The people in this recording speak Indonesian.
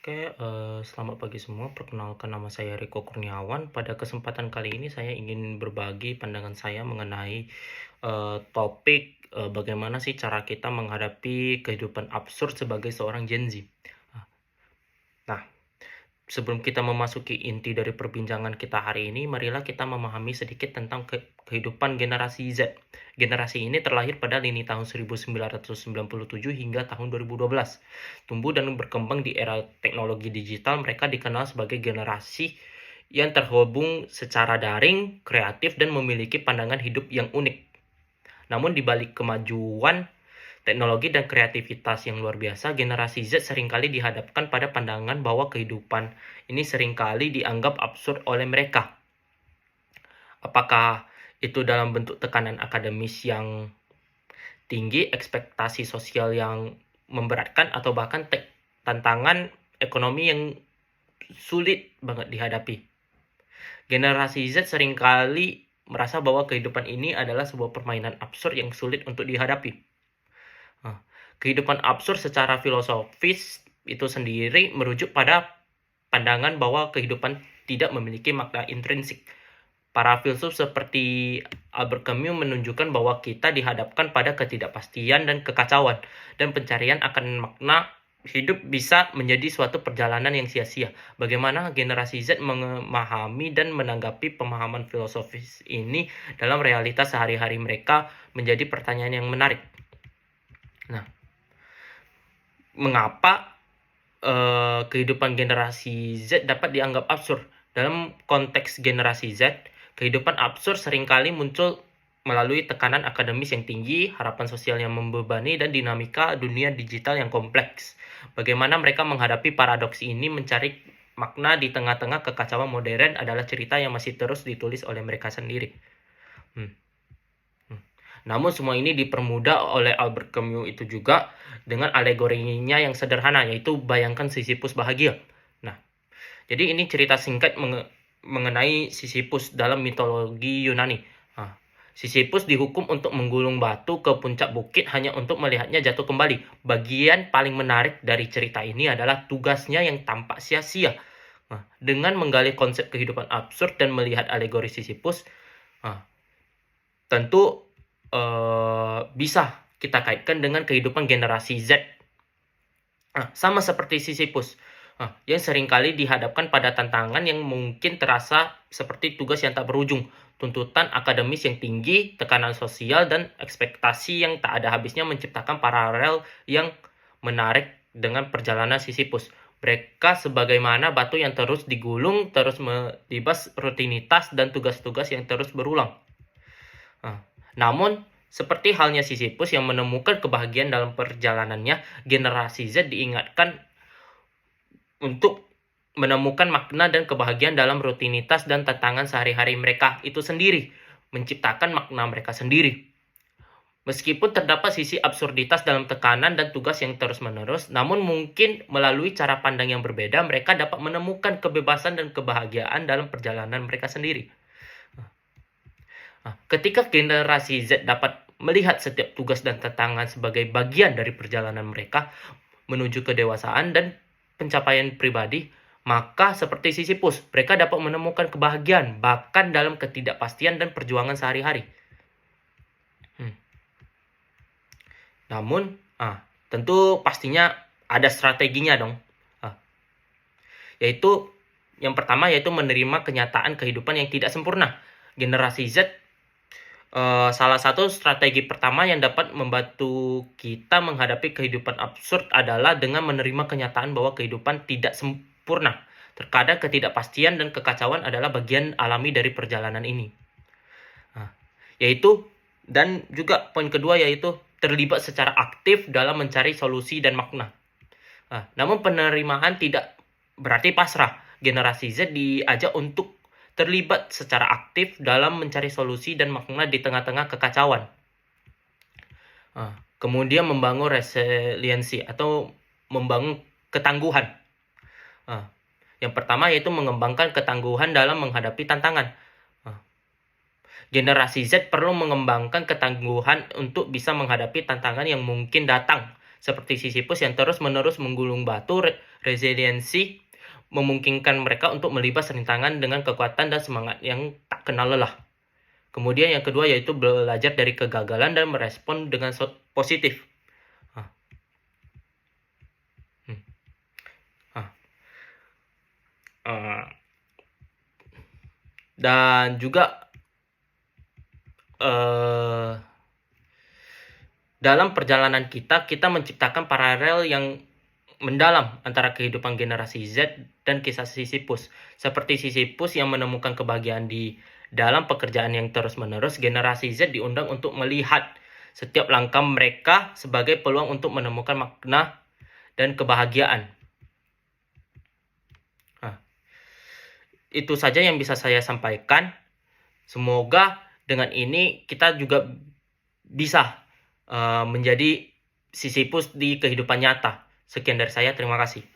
Selamat pagi semua. Perkenalkan nama saya Riko Kurniawan. Pada kesempatan kali ini saya ingin berbagi pandangan saya mengenai topik bagaimana sih cara kita menghadapi kehidupan absurd sebagai seorang Gen Z. Nah, sebelum kita memasuki inti dari perbincangan kita hari ini, marilah kita memahami sedikit tentang kehidupan generasi Z. Generasi ini terlahir pada lini tahun 1997 hingga tahun 2012. Tumbuh dan berkembang di era teknologi digital, mereka dikenal sebagai generasi yang terhubung secara daring, kreatif, dan memiliki pandangan hidup yang unik. Namun di balik kemajuan teknologi dan kreativitas yang luar biasa, generasi Z seringkali dihadapkan pada pandangan bahwa kehidupan ini seringkali dianggap absurd oleh mereka. Apakah itu dalam bentuk tekanan akademis yang tinggi, ekspektasi sosial yang memberatkan, atau bahkan tantangan ekonomi yang sulit banget dihadapi. Generasi Z seringkali merasa bahwa kehidupan ini adalah sebuah permainan absurd yang sulit untuk dihadapi. Kehidupan absurd secara filosofis itu sendiri merujuk pada pandangan bahwa kehidupan tidak memiliki makna intrinsik. Para filsuf seperti Albert Camus menunjukkan bahwa kita dihadapkan pada ketidakpastian dan kekacauan, dan pencarian akan makna hidup bisa menjadi suatu perjalanan yang sia-sia. Bagaimana generasi Z memahami dan menanggapi pemahaman filosofis ini dalam realitas sehari-hari mereka menjadi pertanyaan yang menarik. Nah, mengapa kehidupan generasi Z dapat dianggap absurd? Dalam konteks generasi Z, kehidupan absurd seringkali muncul melalui tekanan akademis yang tinggi, harapan sosial yang membebani, dan dinamika dunia digital yang kompleks. Bagaimana mereka menghadapi paradoks ini? Mencari makna di tengah-tengah kekacauan modern adalah cerita yang masih terus ditulis oleh mereka sendiri. Namun semua ini dipermudah oleh Albert Camus itu juga dengan alegorinya yang sederhana, yaitu bayangkan Sisyphus bahagia. Nah, jadi ini cerita singkat mengenai Sisyphus dalam mitologi Yunani. Sisyphus dihukum untuk menggulung batu ke puncak bukit hanya untuk melihatnya jatuh kembali. Bagian paling menarik dari cerita ini adalah tugasnya yang tampak sia-sia. Dengan menggali konsep kehidupan absurd dan melihat alegori Sisyphus, tentu bisa kita kaitkan dengan kehidupan generasi Z. Sama seperti Sisyphus, yang seringkali dihadapkan pada tantangan yang mungkin terasa seperti tugas yang tak berujung, tuntutan akademis yang tinggi, tekanan sosial, dan ekspektasi yang tak ada habisnya menciptakan paralel yang menarik dengan perjalanan Sisyphus. Mereka sebagaimana batu yang terus digulung, terus melibas rutinitas dan tugas-tugas yang terus berulang. Namun, seperti halnya Sisyphus yang menemukan kebahagiaan dalam perjalanannya, generasi Z diingatkan untuk menemukan makna dan kebahagiaan dalam rutinitas dan tantangan sehari-hari mereka itu sendiri, menciptakan makna mereka sendiri. Meskipun terdapat sisi absurditas dalam tekanan dan tugas yang terus-menerus, namun mungkin melalui cara pandang yang berbeda, mereka dapat menemukan kebebasan dan kebahagiaan dalam perjalanan mereka sendiri. Ketika generasi Z dapat melihat setiap tugas dan tantangan sebagai bagian dari perjalanan mereka menuju kedewasaan dan pencapaian pribadi, maka seperti Sisyphus, mereka dapat menemukan kebahagiaan bahkan dalam ketidakpastian dan perjuangan sehari-hari. Namun, tentu pastinya ada strateginya dong. Yaitu yang pertama yaitu menerima kenyataan kehidupan yang tidak sempurna. Generasi Z salah satu strategi pertama yang dapat membantu kita menghadapi kehidupan absurd adalah dengan menerima kenyataan bahwa kehidupan tidak sempurna. Terkadang ketidakpastian dan kekacauan adalah bagian alami dari perjalanan ini. Dan juga poin kedua yaitu terlibat secara aktif dalam mencari solusi dan makna. Namun penerimaan tidak berarti pasrah. Generasi Z diajak untuk terlibat secara aktif dalam mencari solusi dan makna di tengah-tengah kekacauan. Kemudian membangun resiliensi atau membangun ketangguhan. Yang pertama yaitu mengembangkan ketangguhan dalam menghadapi tantangan. Generasi Z perlu mengembangkan ketangguhan untuk bisa menghadapi tantangan yang mungkin datang. seperti Sisyphus yang terus-menerus menggulung batu. Resiliensi memungkinkan mereka untuk melibas rintangan dengan kekuatan dan semangat yang tak kenal lelah. Kemudian yang kedua yaitu belajar dari kegagalan dan merespon dengan positif. Dan juga dalam perjalanan kita menciptakan paralel yang mendalam antara kehidupan generasi Z dan kisah Sisyphus. Seperti Sisyphus yang menemukan kebahagiaan di dalam pekerjaan yang terus-menerus, generasi Z diundang untuk melihat setiap langkah mereka sebagai peluang untuk menemukan makna dan kebahagiaan. Itu saja yang bisa saya sampaikan. Semoga dengan ini kita juga bisa menjadi Sisyphus di kehidupan nyata. Sekian dari saya, terima kasih.